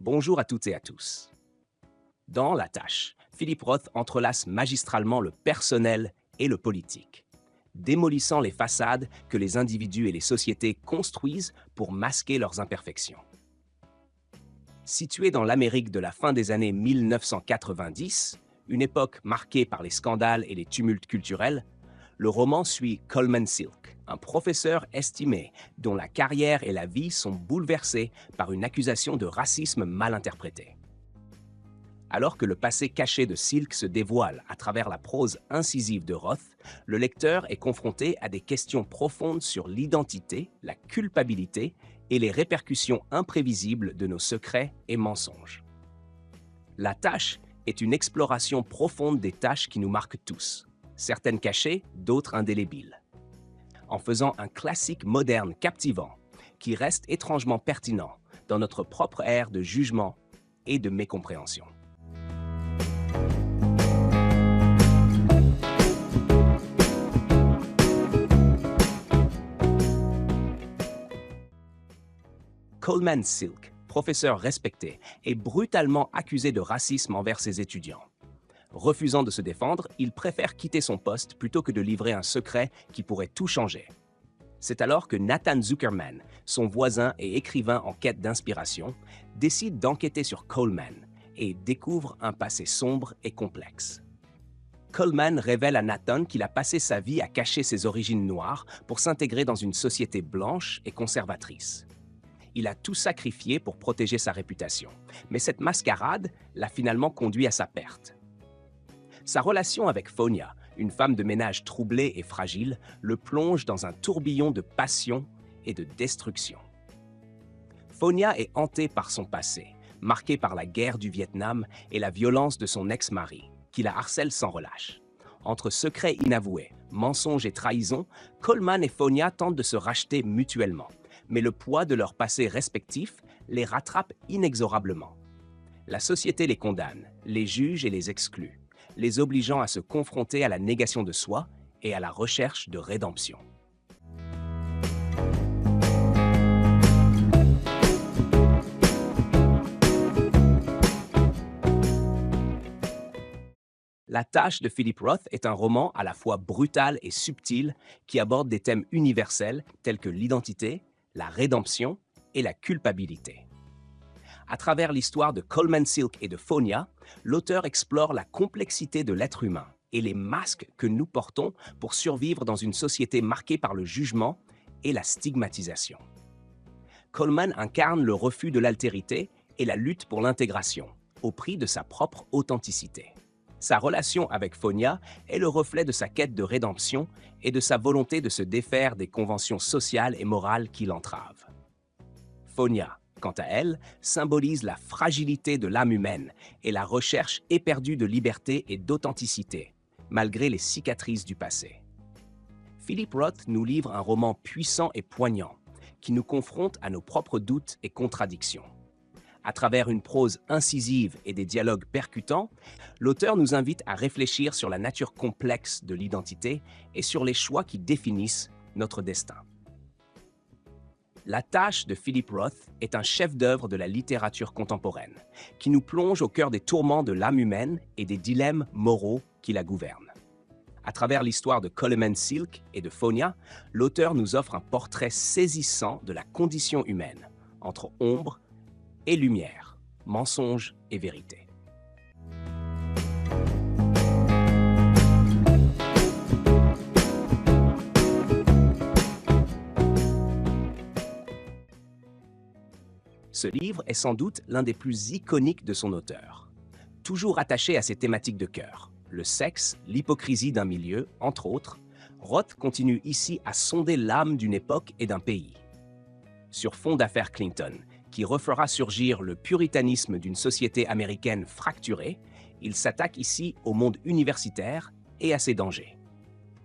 Bonjour à toutes et à tous. Dans La Tâche, Philip Roth entrelace magistralement le personnel et le politique, démolissant les façades que les individus et les sociétés construisent pour masquer leurs imperfections. Situé dans l'Amérique de la fin des années 1990, une époque marquée par les scandales et les tumultes culturels, le roman suit Coleman Silk, un professeur estimé dont la carrière et la vie sont bouleversées par une accusation de racisme mal interprétée. Alors que le passé caché de Silk se dévoile à travers la prose incisive de Roth, le lecteur est confronté à des questions profondes sur l'identité, la culpabilité et les répercussions imprévisibles de nos secrets et mensonges. La Tâche est une exploration profonde des tâches qui nous marquent tous, certaines cachées, d'autres indélébiles, en faisant un classique moderne captivant qui reste étrangement pertinent dans notre propre ère de jugement et de mécompréhension. Coleman Silk, professeur respecté, est brutalement accusé de racisme envers ses étudiants. Refusant de se défendre, il préfère quitter son poste plutôt que de livrer un secret qui pourrait tout changer. C'est alors que Nathan Zuckerman, son voisin et écrivain en quête d'inspiration, décide d'enquêter sur Coleman et découvre un passé sombre et complexe. Coleman révèle à Nathan qu'il a passé sa vie à cacher ses origines noires pour s'intégrer dans une société blanche et conservatrice. Il a tout sacrifié pour protéger sa réputation, mais cette mascarade l'a finalement conduit à sa perte. Sa relation avec Fonia, une femme de ménage troublée et fragile, le plonge dans un tourbillon de passion et de destruction. Fonia est hantée par son passé, marqué par la guerre du Vietnam et la violence de son ex-mari, qui la harcèle sans relâche. Entre secrets inavoués, mensonges et trahisons, Coleman et Fonia tentent de se racheter mutuellement, mais le poids de leur passé respectif les rattrape inexorablement. La société les condamne, les juge et les exclut, les obligeant à se confronter à la négation de soi et à la recherche de rédemption. La Tâche de Philip Roth est un roman à la fois brutal et subtil qui aborde des thèmes universels tels que l'identité, la rédemption et la culpabilité. À travers l'histoire de Coleman Silk et de Fonia, l'auteur explore la complexité de l'être humain et les masques que nous portons pour survivre dans une société marquée par le jugement et la stigmatisation. Coleman incarne le refus de l'altérité et la lutte pour l'intégration, au prix de sa propre authenticité. Sa relation avec Fonia est le reflet de sa quête de rédemption et de sa volonté de se défaire des conventions sociales et morales qui l'entravent. Fonia, quant à elle, symbolise la fragilité de l'âme humaine et la recherche éperdue de liberté et d'authenticité, malgré les cicatrices du passé. Philip Roth nous livre un roman puissant et poignant, qui nous confronte à nos propres doutes et contradictions. À travers une prose incisive et des dialogues percutants, l'auteur nous invite à réfléchir sur la nature complexe de l'identité et sur les choix qui définissent notre destin. La Tâche de Philip Roth est un chef-d'œuvre de la littérature contemporaine, qui nous plonge au cœur des tourments de l'âme humaine et des dilemmes moraux qui la gouvernent. À travers l'histoire de Coleman Silk et de Fonia, l'auteur nous offre un portrait saisissant de la condition humaine, entre ombre et lumière, mensonge et vérité. Ce livre est sans doute l'un des plus iconiques de son auteur. Toujours attaché à ses thématiques de cœur, le sexe, l'hypocrisie d'un milieu, entre autres, Roth continue ici à sonder l'âme d'une époque et d'un pays. Sur fond d'affaires Clinton, qui refera surgir le puritanisme d'une société américaine fracturée, il s'attaque ici au monde universitaire et à ses dangers.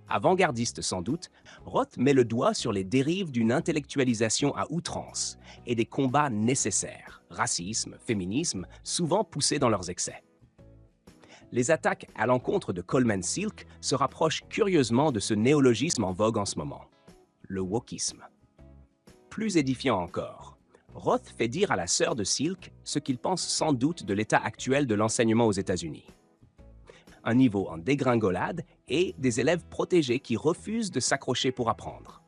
Avant-gardiste sans doute, Roth met le doigt sur les dérives d'une intellectualisation à outrance et des combats nécessaires, racisme, féminisme, souvent poussés dans leurs excès. Les attaques à l'encontre de Coleman Silk se rapprochent curieusement de ce néologisme en vogue en ce moment, le wokisme. Plus édifiant encore, Roth fait dire à la sœur de Silk ce qu'il pense sans doute de l'état actuel de l'enseignement aux États-Unis. Un niveau en dégringolade et des élèves protégés qui refusent de s'accrocher pour apprendre.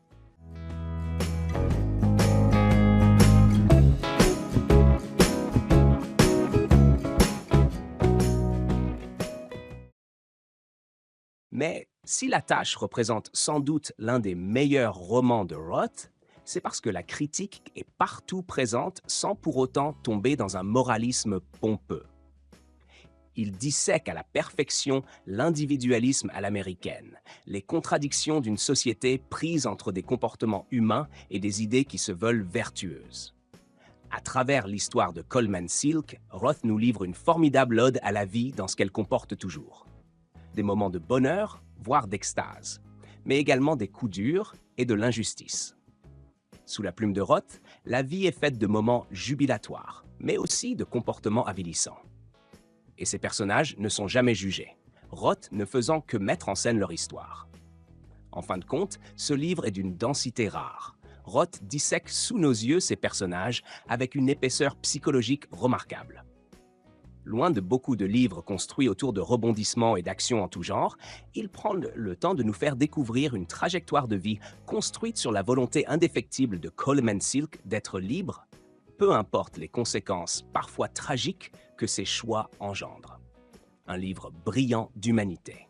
Mais si La Tâche représente sans doute l'un des meilleurs romans de Roth, c'est parce que la critique est partout présente sans pour autant tomber dans un moralisme pompeux. Il dissèque à la perfection l'individualisme à l'américaine, les contradictions d'une société prise entre des comportements humains et des idées qui se veulent vertueuses. À travers l'histoire de Coleman Silk, Roth nous livre une formidable ode à la vie dans ce qu'elle comporte toujours. Des moments de bonheur, voire d'extase, mais également des coups durs et de l'injustice. Sous la plume de Roth, la vie est faite de moments jubilatoires, mais aussi de comportements avilissants. Et ces personnages ne sont jamais jugés, Roth ne faisant que mettre en scène leur histoire. En fin de compte, ce livre est d'une densité rare. Roth dissèque sous nos yeux ces personnages avec une épaisseur psychologique remarquable. Loin de beaucoup de livres construits autour de rebondissements et d'actions en tout genre, il prend le temps de nous faire découvrir une trajectoire de vie construite sur la volonté indéfectible de Coleman Silk d'être libre, peu importe les conséquences parfois tragiques que ses choix engendrent. Un livre brillant d'humanité.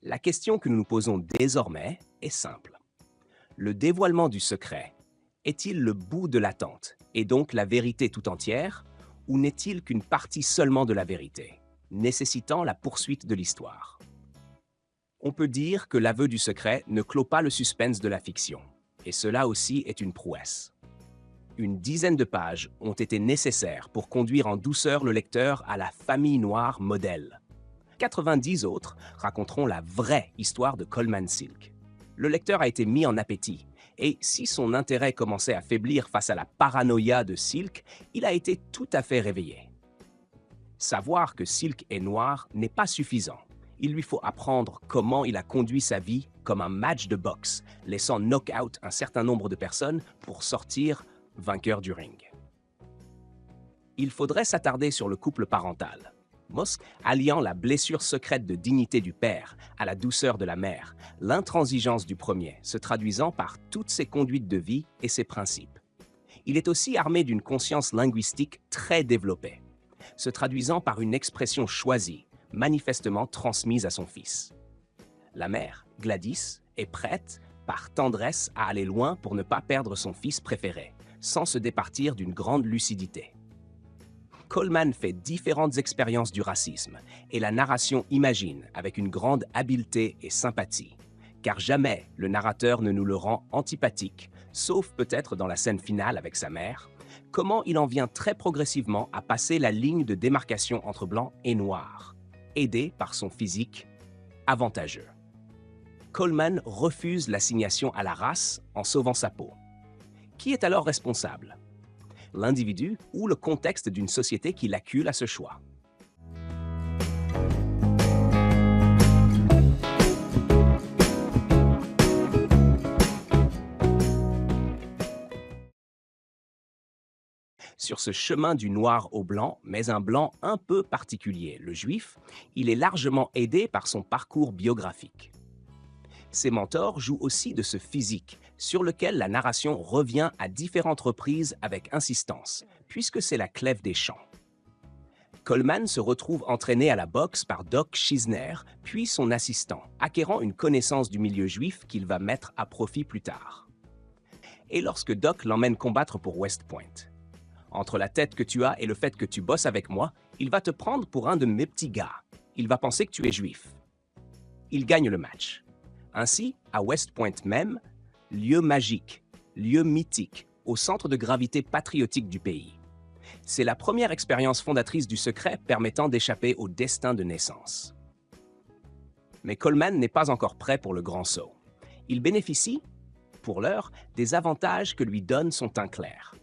La question que nous nous posons désormais est simple. Le dévoilement du secret est-il le bout de l'attente et donc la vérité tout entière, ou n'est-il qu'une partie seulement de la vérité, nécessitant la poursuite de l'histoire? On peut dire que l'aveu du secret ne clôt pas le suspense de la fiction, et cela aussi est une prouesse. Une dizaine de pages ont été nécessaires pour conduire en douceur le lecteur à la famille noire modèle. 90 autres raconteront la vraie histoire de Coleman Silk. Le lecteur a été mis en appétit, et si son intérêt commençait à faiblir face à la paranoïa de Silk, il a été tout à fait réveillé. Savoir que Silk est noir n'est pas suffisant. Il lui faut apprendre comment il a conduit sa vie comme un match de boxe, laissant knock-out un certain nombre de personnes pour sortir vainqueur du ring. Il faudrait s'attarder sur le couple parental. Moss, alliant la blessure secrète de dignité du père à la douceur de la mère, l'intransigeance du premier, se traduisant par toutes ses conduites de vie et ses principes. Il est aussi armé d'une conscience linguistique très développée, se traduisant par une expression choisie, manifestement transmise à son fils. La mère, Gladys, est prête, par tendresse, à aller loin pour ne pas perdre son fils préféré, sans se départir d'une grande lucidité. Coleman fait différentes expériences du racisme et la narration imagine avec une grande habileté et sympathie, car jamais le narrateur ne nous le rend antipathique, sauf peut-être dans la scène finale avec sa mère, comment il en vient très progressivement à passer la ligne de démarcation entre blanc et noir, aidé par son physique avantageux. Coleman refuse l'assignation à la race en sauvant sa peau. Qui est alors responsable ? L'individu ou le contexte d'une société qui l'accule à ce choix. Sur ce chemin du noir au blanc, mais un blanc un peu particulier, le juif, il est largement aidé par son parcours biographique. Ses mentors jouent aussi de ce physique, sur lequel la narration revient à différentes reprises avec insistance, puisque c'est la clef des champs. Coleman se retrouve entraîné à la boxe par Doc Schisner, puis son assistant, acquérant une connaissance du milieu juif qu'il va mettre à profit plus tard. Et lorsque Doc l'emmène combattre pour West Point. Entre la tête que tu as et le fait que tu bosses avec moi, il va te prendre pour un de mes petits gars. Il va penser que tu es juif. Il gagne le match. Ainsi, à West Point même, lieu magique, lieu mythique, au centre de gravité patriotique du pays. C'est la première expérience fondatrice du secret permettant d'échapper au destin de naissance. Mais Coleman n'est pas encore prêt pour le grand saut. Il bénéficie, pour l'heure, des avantages que lui donne son teint clair.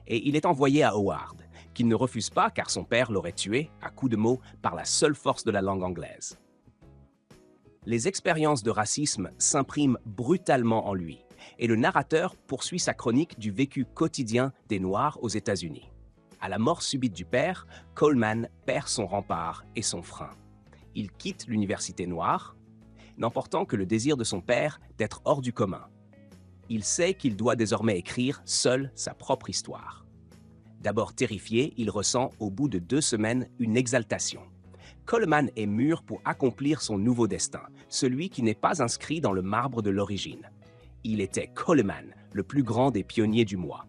Et il est envoyé à Howard, qu'il ne refuse pas car son père l'aurait tué, à coups de mots, par la seule force de la langue anglaise. Les expériences de racisme s'impriment brutalement en lui, et le narrateur poursuit sa chronique du vécu quotidien des Noirs aux États-Unis. À la mort subite du père, Coleman perd son rempart et son frein. Il quitte l'université noire, n'emportant que le désir de son père d'être hors du commun. Il sait qu'il doit désormais écrire seul sa propre histoire. D'abord terrifié, il ressent au bout de 2 semaines une exaltation. Coleman est mûr pour accomplir son nouveau destin, celui qui n'est pas inscrit dans le marbre de l'origine. Il était Coleman, le plus grand des pionniers du moi.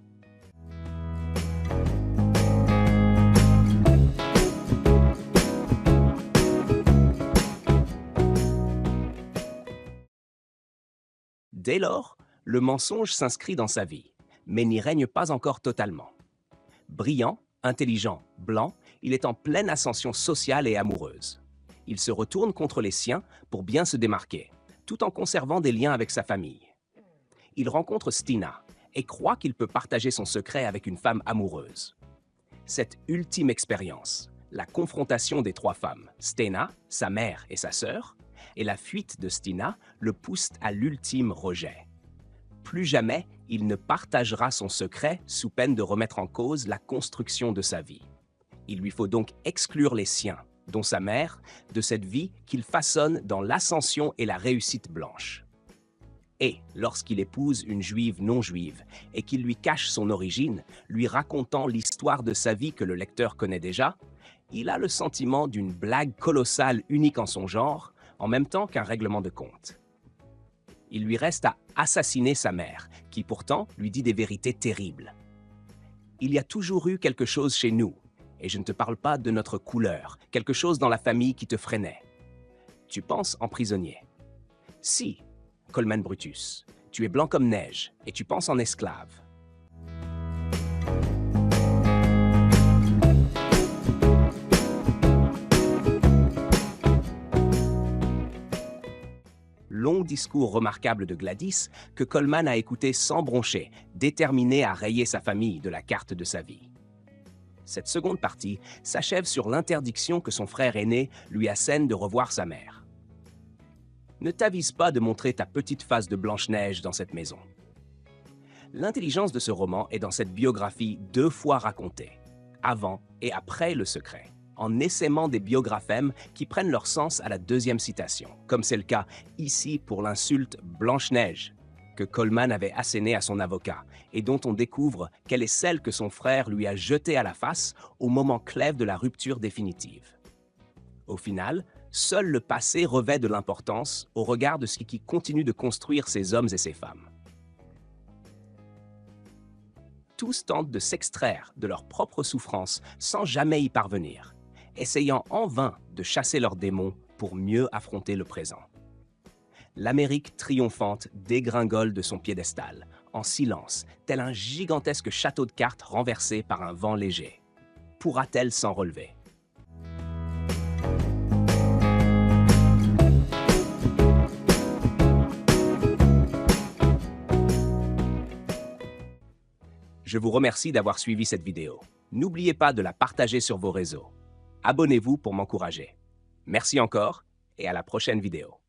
Dès lors, le mensonge s'inscrit dans sa vie, mais n'y règne pas encore totalement. Brillant, intelligent, blanc, il est en pleine ascension sociale et amoureuse. Il se retourne contre les siens pour bien se démarquer, tout en conservant des liens avec sa famille. Il rencontre Stina et croit qu'il peut partager son secret avec une femme amoureuse. Cette ultime expérience, la confrontation des 3 femmes, Stina, sa mère et sa sœur, et la fuite de Stina le poussent à l'ultime rejet. Plus jamais, il ne partagera son secret sous peine de remettre en cause la construction de sa vie. Il lui faut donc exclure les siens, dont sa mère, de cette vie qu'il façonne dans l'ascension et la réussite blanche. Et lorsqu'il épouse une juive non juive et qu'il lui cache son origine, lui racontant l'histoire de sa vie que le lecteur connaît déjà, il a le sentiment d'une blague colossale unique en son genre, en même temps qu'un règlement de compte. Il lui reste à assassiner sa mère, qui pourtant lui dit des vérités terribles. Il y a toujours eu quelque chose chez nous, et je ne te parle pas de notre couleur, quelque chose dans la famille qui te freinait. Tu penses en prisonnier. Si, Coleman Brutus, tu es blanc comme neige, et tu penses en esclave. Long discours remarquable de Gladys que Coleman a écouté sans broncher, déterminé à rayer sa famille de la carte de sa vie. Cette seconde partie s'achève sur l'interdiction que son frère aîné lui assène de revoir sa mère. Ne t'avise pas de montrer ta petite face de Blanche-Neige dans cette maison. L'intelligence de ce roman est dans cette biographie 2 fois racontée, avant et après le secret, en essaimant des biographèmes qui prennent leur sens à la 2e citation, comme c'est le cas ici pour l'insulte Blanche-Neige que Coleman avait assénée à son avocat et dont on découvre qu'elle est celle que son frère lui a jetée à la face au moment clef de la rupture définitive. Au final, seul le passé revêt de l'importance au regard de ce qui continue de construire ces hommes et ces femmes. Tous tentent de s'extraire de leur propre souffrance sans jamais y parvenir, essayant en vain de chasser leurs démons pour mieux affronter le présent. L'Amérique triomphante dégringole de son piédestal, en silence, tel un gigantesque château de cartes renversé par un vent léger. Pourra-t-elle s'en relever? Je vous remercie d'avoir suivi cette vidéo. N'oubliez pas de la partager sur vos réseaux. Abonnez-vous pour m'encourager. Merci encore et à la prochaine vidéo.